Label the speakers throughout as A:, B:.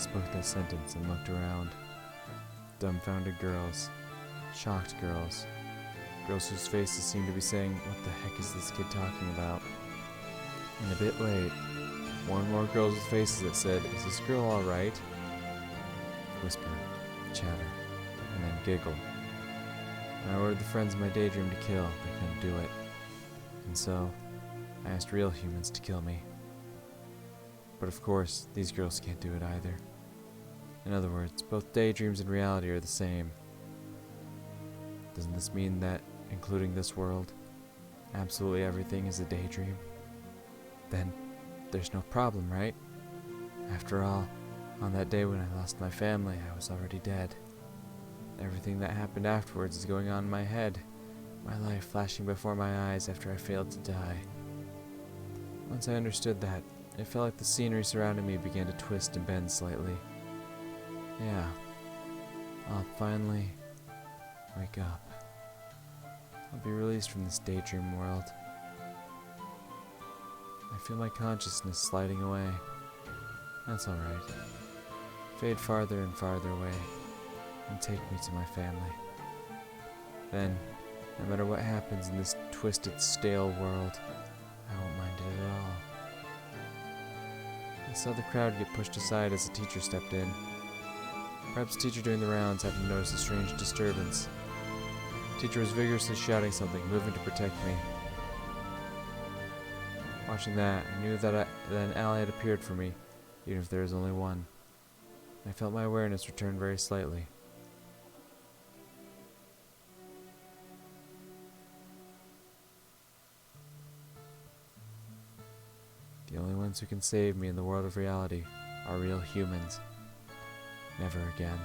A: spoke that sentence and looked around. Dumbfounded girls. Shocked girls. Girls whose faces seemed to be saying, "What the heck is this kid talking about?" And a bit late, more and more girls with faces that said, "Is this girl alright?" Whisper, chatter, and then giggle. I ordered the friends of my daydream to kill. They couldn't do it. And so, I asked real humans to kill me. But of course, these girls can't do it either. In other words, both daydreams and reality are the same. Doesn't this mean that, including this world, absolutely everything is a daydream? Then, there's no problem, right? After all, on that day when I lost my family, I was already dead. Everything that happened afterwards is going on in my head, my life flashing before my eyes after I failed to die. Once I understood that, it felt like the scenery surrounding me began to twist and bend slightly. Yeah, I'll finally wake up. I'll be released from this daydream world. I feel my consciousness sliding away. That's alright. Fade farther and farther away, and take me to my family. Then, no matter what happens in this twisted, stale world, I won't mind it at all. I saw the crowd get pushed aside as the teacher stepped in. Perhaps the teacher doing the rounds happened to notice a strange disturbance. The teacher was vigorously shouting something, moving to protect me. Watching that, I knew that an ally had appeared for me, even if there was only one. I felt my awareness return very slightly. The only ones who can save me in the world of reality are real humans. Never again.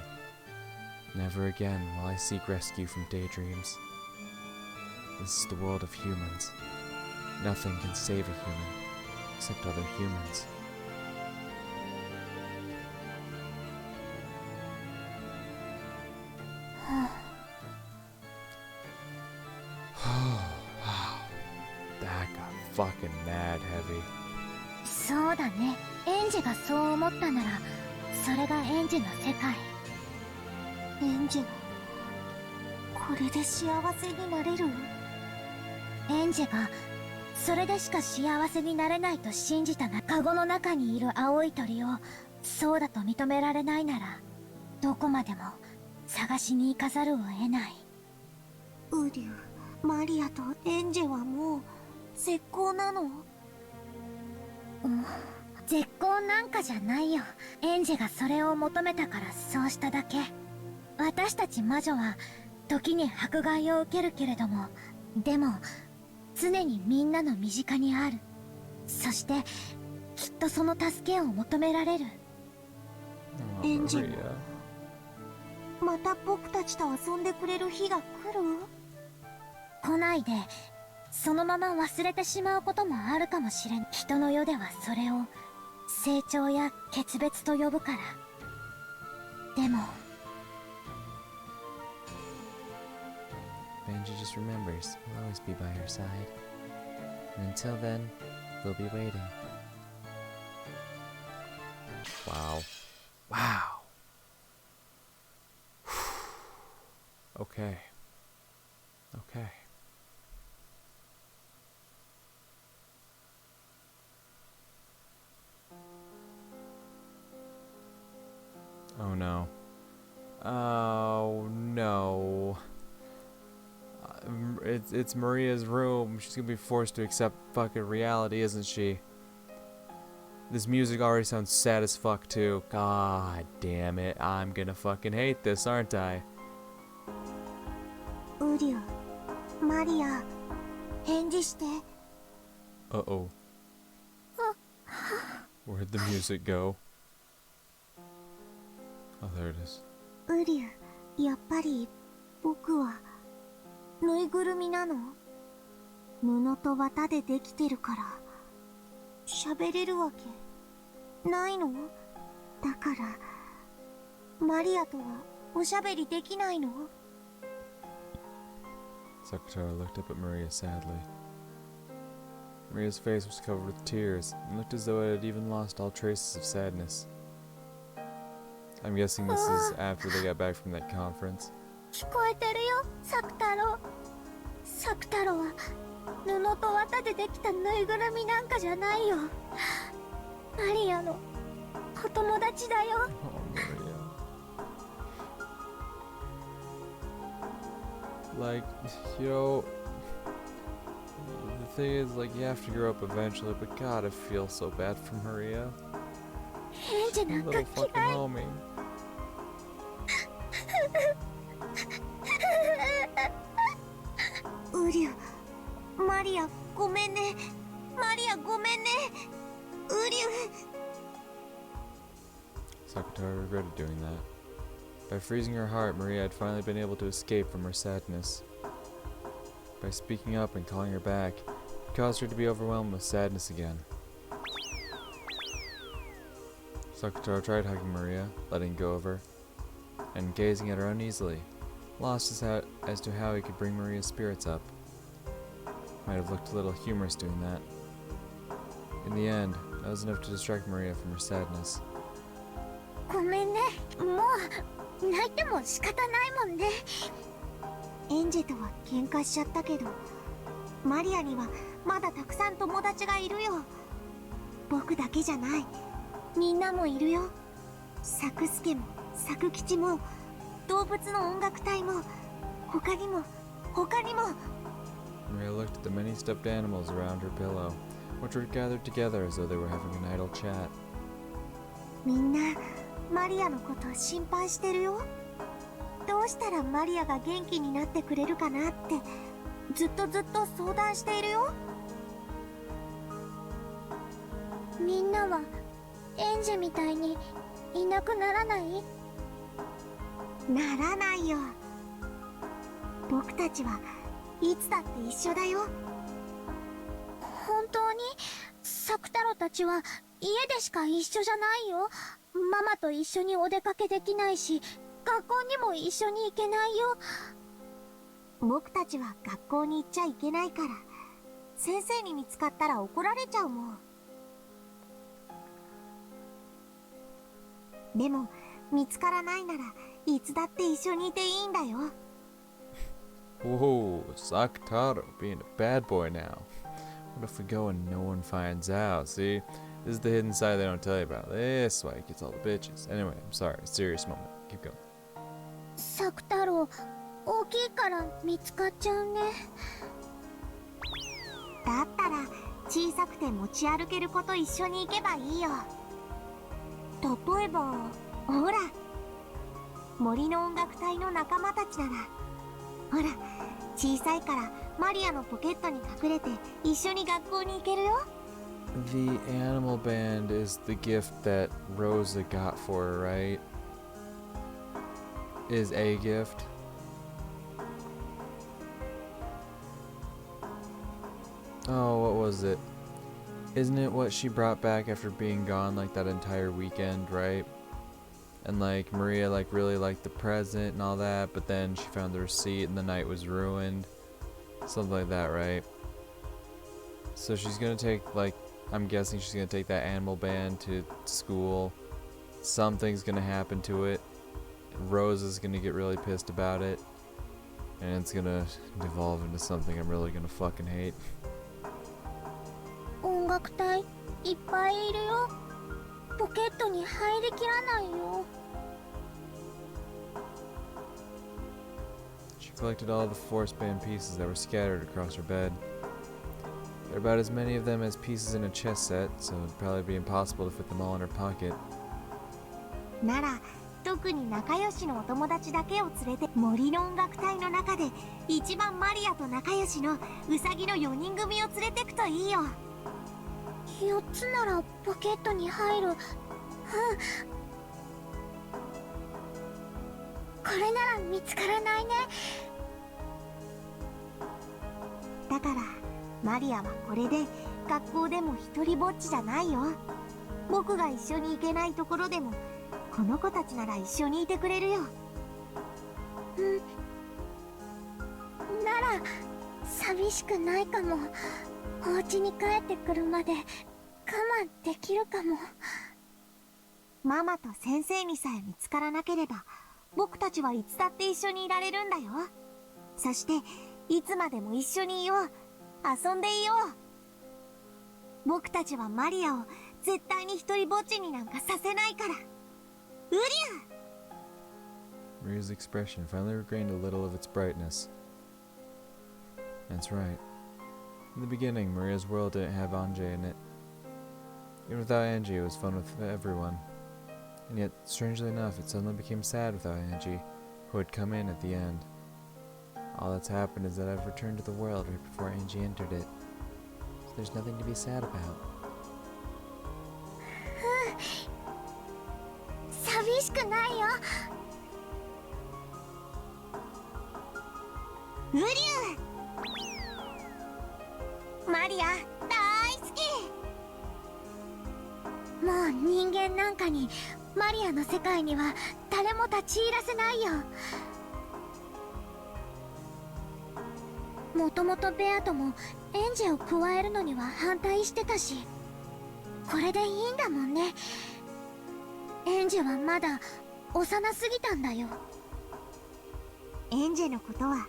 A: Never again will I seek rescue from daydreams. This is the world of humans. Nothing can save a human, except other humans. Wow. That got fucking mad heavy.
B: そうだね。エンジがそう思ったなら、それがエンジの世界。エンジがこれで幸せになれる？エンジがそれでしか幸せになれないと信じたな。カゴの中にいる青い鳥をそうだと認められないなら、どこまでも探しに行かざるを得ない。ウリュウ、マリアとエンジはもう絶好なの？絶好なんかじゃないよ。エンジがそれを求めたからそうしただけ。私たち魔女は時に迫害を受けるけれども、でも常にみんなの身近にある。そしてきっとその助けを求められる。エンジ、また僕たちと遊んでくれる日が来る？来ないでそのまま忘れてしまうこともあるかもしれん。人の世ではそれを成長や決別と呼ぶから。でも
A: Benji just remembers we'll always be by her side. And until then, we'll be waiting. Wow. Wow. Okay. Okay. Oh no. Oh no. It's Maria's room. She's gonna be forced to accept fucking reality, isn't she? This music already sounds sad as fuck too. God damn it. I'm gonna fucking hate this, aren't I?
B: Uryu, Maria, 返事して。
A: Uh-oh. Where'd the music go? Oh, there it is.
B: ウリュ、やっぱり僕はぬいぐるみなの？布と綿でできてるから喋れるわけないの？だからマリアとはおしゃべりできないの？
A: Sakatara looked up at Maria sadly. Maria's face was covered with tears and looked as though it had even lost all traces of sadness. I'm guessing this is after they got back from that conference.
B: 聞こえてるよ、サク太郎。サク太郎は布と綿でできたぬいぐるみなんかじゃないよ。マリアのお友達だよ。
A: Oh, Maria. Like, you know, the thing is, like, you have to grow up eventually, but God, I feel so bad for Maria.
B: エンジェなんか
A: Little fucking
B: 嫌い。
A: homie.
B: ウリュ、マリアごめんね。マリアごめんね。ウリュ。
A: Sakatara regretted doing that. By freezing her heart, Maria had finally been able to escape from her sadness. By speaking up and calling her back, it caused her to be overwhelmed with sadness again. Sakatara tried hugging Maria, letting go of her, and gazing at her uneasily, lost as to how he could bring Maria's spirits up. Might have looked a little humorous doing that. In the end, that was enough to distract Maria from her sadness.
B: ごめんね。もう泣いても仕方ないもんね。エンジェとは喧嘩しちゃったけど、マリアにはまだたくさん友達がいるよ。僕だけじゃない。みんなもいるよ。サクスケもサク吉も動物の音楽隊も他にも。
A: Maria looked at the many stuffed animals around her pillow, which were gathered together as though they were having an idle chat.
B: みんなマリアのこと心配してるよ。どうしたらマリアが元気になってくれるかなってずっと相談しているよ。みんなはエンジェみたいにいなくならない？ならないよ。僕たちはいつだって一緒だよ。本当にサク太郎たちは家でしか一緒じゃないよ。ママと一緒にお出かけできないし、学校にも一緒に行けないよ。僕たちは学校に行っちゃいけないから、先生に見つかったら怒られちゃうもん。でも見つからないならいつだって一緒にいていいんだよ。
A: Whoa, Sakataro being a bad boy now. What if we go and no one finds out? See, this is the hidden side they don't tell you about. This is why he gets all the bitches. Anyway, I'm sorry, serious moment. Keep going.
B: サク太郎、大きいから見つかっちゃうね。だったら小さくて持ち歩ける子と一緒に行けばいいよ。例えばほら、森の音楽隊の仲間たちなら。ほら、小さいからマリアのポケットに隠れて一緒に学校に行けるよ。
A: The animal band is the gift that Rosa got for her, right? Is a gift? Oh, what was it? Isn't it what she brought back after being gone like that entire weekend, right? And like Maria like really liked the present and all that, but then she found the receipt and the night was ruined. Something like that, right? So she's gonna take, like, I'm guessing she's gonna take that animal band to school. Something's gonna happen to it. Rose is gonna get really pissed about it. And it's gonna devolve into something I'm really gonna fucking hate.
B: 音楽隊いっぱいいるよ。ポケットに入りきらないよ。
A: She collected all the force band pieces that were scattered across her bed. There are about as many of them as pieces in a chess set, so it'd probably be impossible to fit them all in her pocket.
B: なら特に仲良しのお友達だけを連れて森の音楽隊の中で一番マリアと仲良しのウサギの4人組を連れてくといいよ。4つならポケットに入る。うん。これなら見つからないね。だからマリアはこれで学校でも一人ぼっちじゃないよ。僕が一緒に行けないところでもこの子たちなら一緒にいてくれるよ。うん。なら寂しくないかも。お家に帰ってくるまで我慢できるかも。
C: ママと先生にさえ見つからなければ、僕たちはいつだって一緒にいられるんだよ。そしていつまでも一緒にいよう。遊んでいよう。僕たちはマリアを絶対に一人ぼっちになんかさせないから。うりゃ！
A: Maria's expression finally regained a little of its brightness. That's right. In the beginning, Maria's world didn't have Angie in it. Even without Angie, it was fun with everyone. And yet, strangely enough, it suddenly became sad without Angie, who had come in at the end. All that's happened is that I've returned to the world right before Angie entered it. So there's nothing to be sad about.
B: 寂しくないよ。
C: うりゅう！マリア、大好き！
B: もう人間なんかにマリアの世界には誰も立ち入らせないよ。もともとベアともエンジェを加えるのには反対してたし、これでいいんだもんね。エンジェはまだ幼すぎたんだよ。
C: エンジェのことは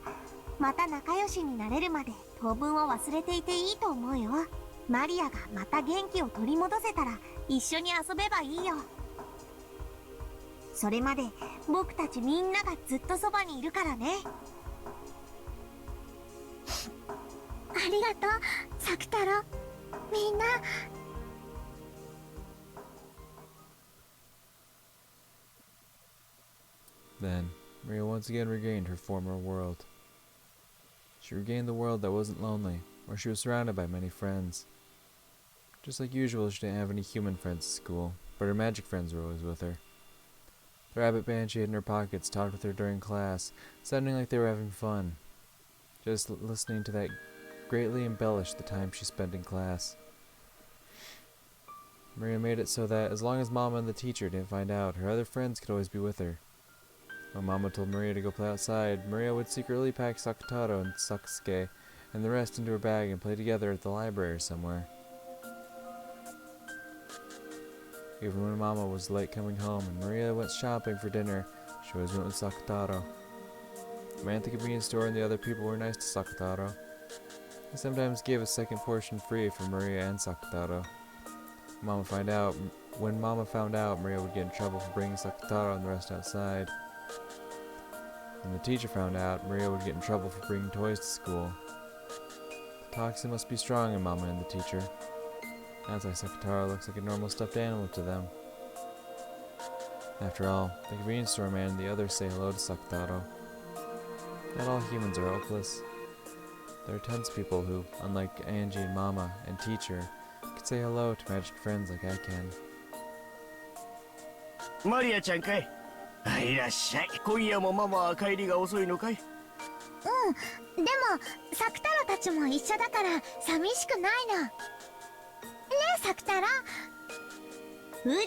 C: また仲良しになれるまで当分を忘れていていいと思うよ。マリアがまた元気を取り戻せたら一緒に遊べばいいよ。それまで僕たちみんながずっとそばにいるからね。
B: ありがとう、サク太郎。みんな。
A: Then, Maria once again regained her former world. She regained the world that wasn't lonely, where she was surrounded by many friends. Just like usual, she didn't have any human friends at school, but her magic friends were always with her. The rabbit band she had in her pockets talked with her during class, sounding like they were having fun. Just listening to that greatly embellished the time she spent in class. Maria made it so that as long as Mama and the teacher didn't find out, her other friends could always be with her. When Mama told Maria to go play outside, Maria would secretly pack Sakutaro and Sasuke and the rest into her bag and play together at the library or somewhere. Even when Mama was late coming home and Maria went shopping for dinner, she always went with Sakutaro. The man at the convenience store and the other people were nice to Sakutaro. They sometimes gave a second portion free for Maria and Sakutaro. When Mama found out, Maria would get in trouble for bringing Sakutaro and the rest outside. When the teacher found out, Maria would get in trouble for bringing toys to school. The toxin must be strong in Mama and the teacher. That's why Sakutaro looks like a normal stuffed animal to them. After all, the convenience store man and the others say hello to Sakutaro. Not all humans are hopeless. There are tons of people who, unlike Angie and Mama and teacher, can say hello to magic friends like I can.
D: マリアちゃんかい。いらっしゃい。今夜もママは帰りが遅いのかい？
B: でもサク太郎たちも一緒だから寂しくないの。ねえサク太郎。
C: うりゅう、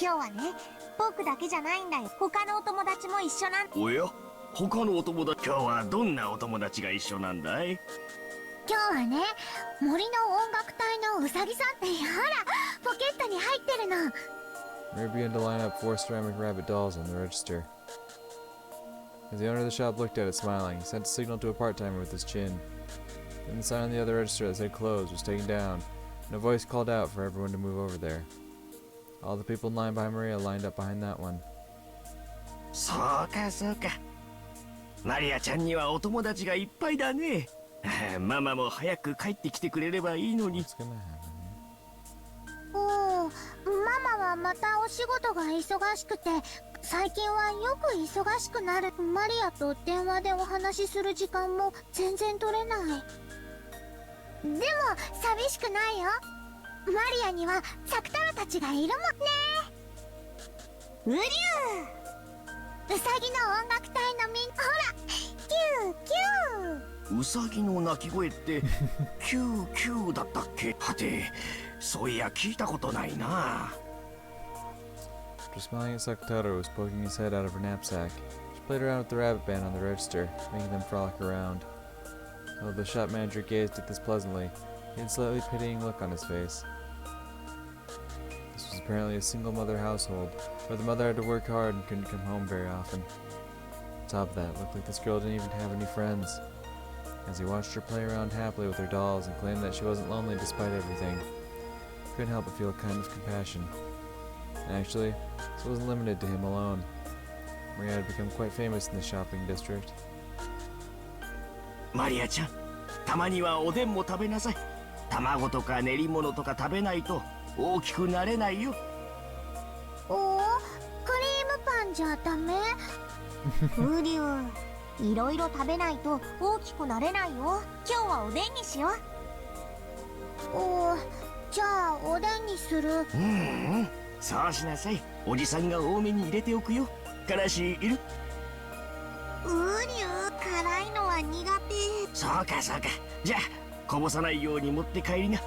C: 今日はね、僕だけじゃないんだよ。他のお友達も一緒なん。
D: おや、他のお友達、今日はどんなお友達が一緒なんだい？
B: 今日はね、森の音楽隊のウサギさんって、ほらポケットに入ってるの。
A: Maria began to line up 4 ceramic rabbit dolls on the register. As the owner of the shop looked at it smiling, he sent a signal to a part-timer with his chin. Then the sign on the other register that said closed was taken down, and a voice called out for everyone to move over there. All the people in line behind Maria lined up behind that one.
D: そうかそうか。マリアちゃんにはお友達がいっぱいだね。ママも早く帰ってきてくれればいいのに。
A: What's gonna happen?
B: ママはまたお仕事が忙しくて、最近はよく忙しくなる。マリアと電話でお話しする時間も全然取れない。でも寂しくないよ。マリアにはサク太郎たちがいるもんね。
C: うりゅう、
B: ウサギの音楽隊のみんな、ほらキューキュー。
D: ウサギの鳴き声ってキューキューだったっけ？はて、そういや聞いたことないな。
A: After smiling at Sakutaro, who was poking his head out of her knapsack, she played around with the rabbit band on the register, making them frolic around. Although the shop manager gazed at this pleasantly, he had a slightly pitying look on his face. This was apparently a single-mother household, where the mother had to work hard and couldn't come home very often. On top of that, it looked like this girl didn't even have any friends. As he watched her play around happily with her dolls and claimed that she wasn't lonely despite everything, he couldn't help but feel a kind of compassion. And actually, this wasn't limited to him alone. Maria had become quite famous in the shopping district.
D: マリアちゃん、たまにはおでんも食べなさい。卵とか練り物とか食べないと大きくなれないよ。
B: おお、クリームパンじゃダメ？
C: ウリュウ、いろいろ食べないと大きくなれないよ。今日はおでんにしよう。
B: おお、じゃあおでんにする。
D: そうしなさい。おじさんが多めに入れておくよ。からしいる？
C: ウリュウ、辛いのは苦手。
D: そうかそうか。じゃあこぼさないように持って帰りな。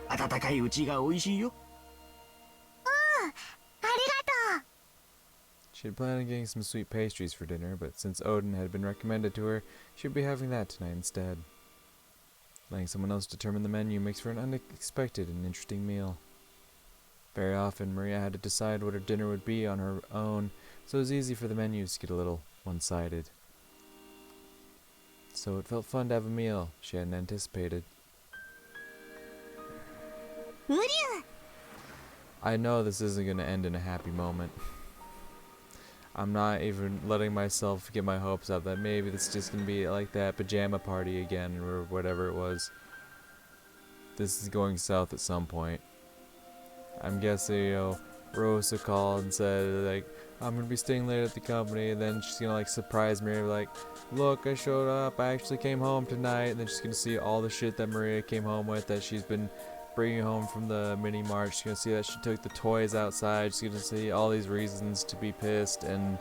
D: 温かいうちが美味しいよ。
B: ありがとう。
A: She had planned on getting some sweet pastries for dinner, but since Odin had been recommended to her, she would be having that tonight instead. Letting someone else determine the menu makes for an unexpected and interesting meal. Very often, Maria had to decide what her dinner would be on her own, so it was easy for the menus to get a little one-sided. So it felt fun to have a meal she hadn't anticipated.
C: ウリュウ、
A: I know this isn't going to end in a happy moment. I'm not even letting myself get my hopes up that maybe it's just going to be like that pajama party again or whatever it was. This is going south at some point. I'm guessing, Rosa called and said, like, I'm going to be staying late at the company, and then she's going to, like, surprise Maria, like, look, I showed up, I actually came home tonight, and then she's going to see all the shit that Maria came home with that she's been bringing home from the mini-mart. She's going to see that she took the toys outside, she's going to see all these reasons to be pissed, and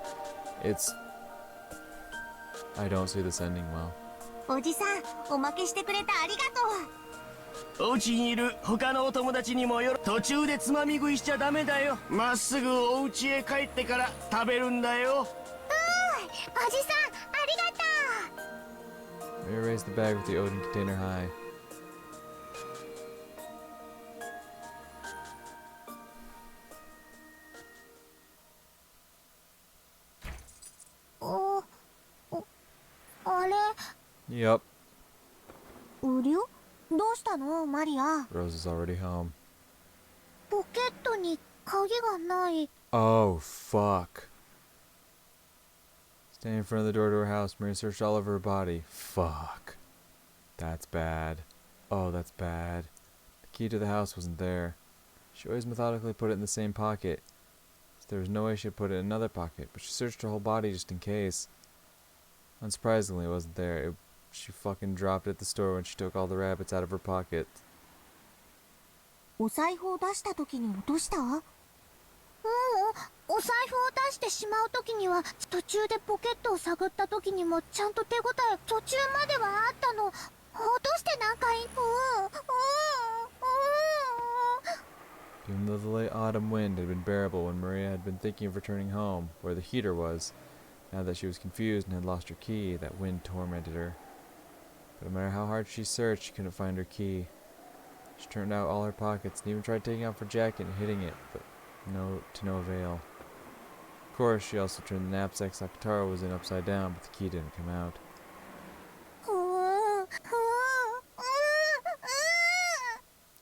A: it's... I don't see this ending well.
C: おじさん、おまけしてくれてありがとう。
D: お家にいる他のお友達にも途中でつまみ食いしちゃダメだよ。まっすぐお家へ帰ってから食べるんだよ。
B: おじさん、ありがとう。
A: Maria raised the bag with the Odin container high. Yup.
C: ウリュウ、どうしたのマリア？
A: Rose is already home.
B: ポケットに鍵がない。
A: Oh, fuck. Standing in front of the door to her house, Maria searched all over her body. Fuck. That's bad. Oh, that's bad. The key to the house wasn't there. She always methodically put it in the same pocket. So there was no way she'd put it in another pocket, but she searched her whole body just in case. Unsurprisingly, it wasn't there. She fucking dropped it at the store when she took all the rabbits out of her pocket.
C: お財布を出した時に落とした？
B: お財布を出してしまう時には、途中でポケットを探った時にもちゃんと手応え途中まではあったの。落としてなんかい。
A: Even though the late autumn wind had been bearable when Maria had been thinking of returning home, where the heater was, now that she was confused and had lost her key, that wind tormented her. But no matter how hard she searched, she couldn't find her key. She turned out all her pockets and even tried taking off her jacket and hitting it, but to no avail. Of course, she also turned the knapsack Sakataro was in upside down, but the key didn't come out.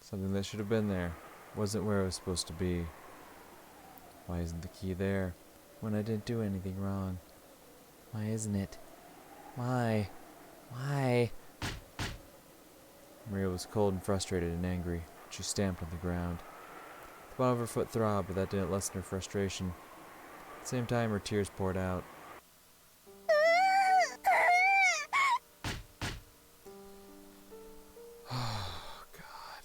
A: Something that should have been there wasn't where it was supposed to be. Why isn't the key there when I didn't do anything wrong? Why isn't it? Why? Why? Maria was cold and frustrated and angry. She stamped on the ground. The bottom of her foot throbbed, but that didn't lessen her frustration. At the same time, her tears poured out. Oh, God.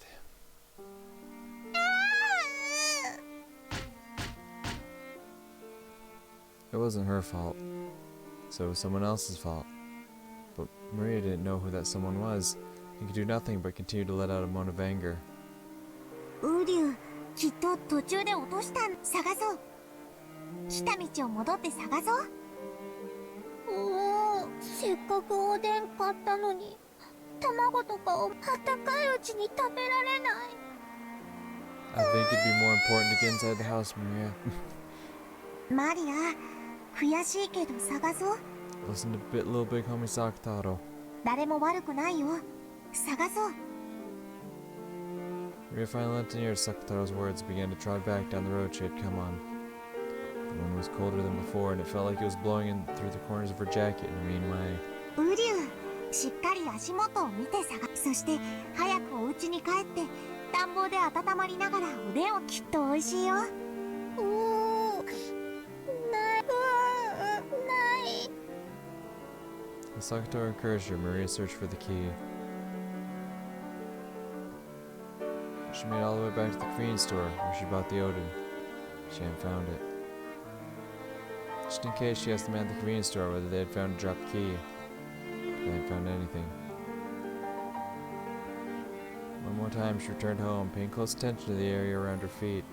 A: It wasn't her fault, so it was someone else's fault. But Maria didn't know who that someone was, and could do nothing but continue to let out a moan of anger.
C: ウリュウ、きっと途中で落としたん。探そう。来た道を戻って探そう。
B: せっかくおでん買ったのに、卵とかをあったかいうちに食べられない。
A: I think it'd be more important to get inside the house, Maria.
C: マリア、悔しいけど探そう。
A: Listen to little big homie Sakataro.
C: 誰も悪くないよ。探そう。
A: Maria finally lent an ear to Sakataro's words and began to trot back down the road she had come on. The wind was colder than before, and it felt like it was blowing in through the corners of her jacket in a mean way.
C: ウリュウ、しっかり足元を見て探す。そして早くお家に帰って暖房で温まりながらおでんを。きっと美味しいよ。
B: ない。
A: As Sakataro encouraged her, Maria searched for the key. She made all the way back to the convenience store where she bought the Odin. She hadn't found it. Just in case, she asked the man at the convenience store whether they had found a dropped key. They hadn't found anything. One more time, she returned home, paying close attention to the area around her feet.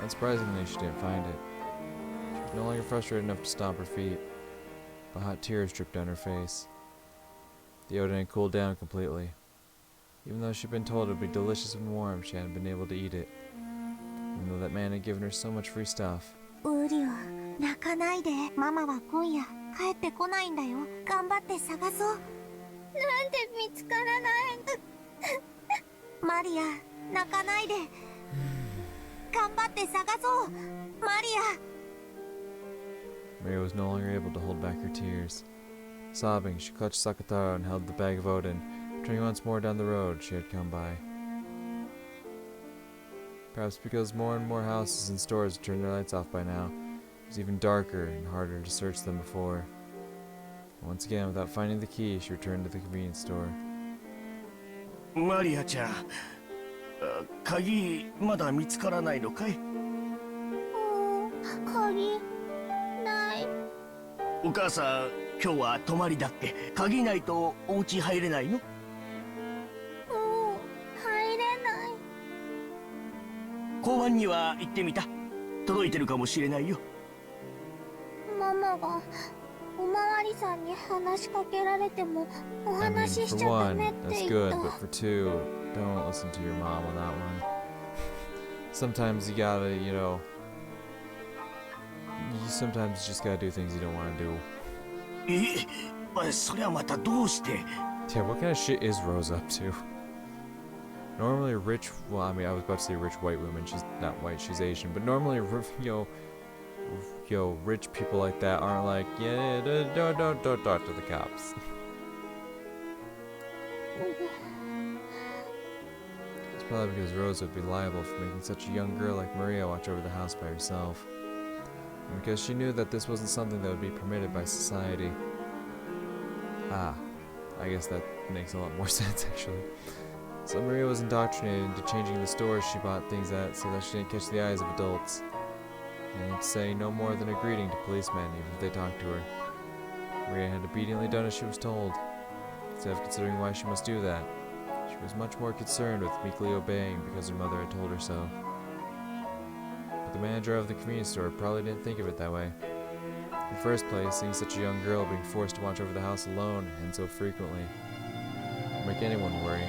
A: Unsurprisingly, she didn't find it. She was no longer frustrated enough to stomp her feet, but hot tears dripped down her face. The Odin had cooled down completely. Even though she'd been told it would be delicious and warm, she hadn't been able to eat it. Even though that man had given her so much free stuff.
C: ウリュウ、泣かないで。ママは今夜帰ってこないんだよ。頑張って探そう。
B: なんで見つからない。
C: マリア、泣かないで。頑張って探そう。マリア。
A: Maria was no longer able to hold back her tears. Sobbing, she clutched Sakataro and held the bag of Odin, turning once more down the road she had come by. Perhaps because more and more houses and stores had turned their lights off by now, it was even darker and harder to search than before. Once again, without finding the key, she returned to the convenience store.
D: マリアちゃん、鍵まだ見つからないのかい？
B: 鍵ない。
D: お母さん、今日は泊まりだっけ？鍵ないとお家入れないの？
B: 入れない。
D: 交番には行ってみた？届いてるかもしれないよ。
B: ママがおまわりさんに話しかけられてもお
A: I mean,
B: 話しし
A: for
B: ちゃダ
A: one,
B: メって
A: that's
B: 言
A: good,
B: った。
A: but for two, don't listen to your mom on that one. Sometimes you gotta, you sometimes just gotta do things you don't want to do.
D: そりゃまたどうして？
A: Yeah, what kind of shit is Rose up to? Normally rich, well, I mean, I was about to say rich white women, she's not white, she's Asian, but normally, rich people like that aren't like, yeah, don't talk to the cops. It's probably because Rose would be liable for making such a young girl like Maria watch over the house by herself. And because she knew that this wasn't something that would be permitted by society. Ah, I guess that makes a lot more sense actually. So Maria was indoctrinated into changing the stores she bought things at so that she didn't catch the eyes of adults. And say no more than a greeting to policemen even if they talked to her. Maria had obediently done as she was told. Instead of considering why she must do that, she was much more concerned with meekly obeying because her mother had told her so. But the manager of the convenience store probably didn't think of it that way. In the first place, seeing such a young girl being forced to watch over the house alone and so frequently would make anyone worry.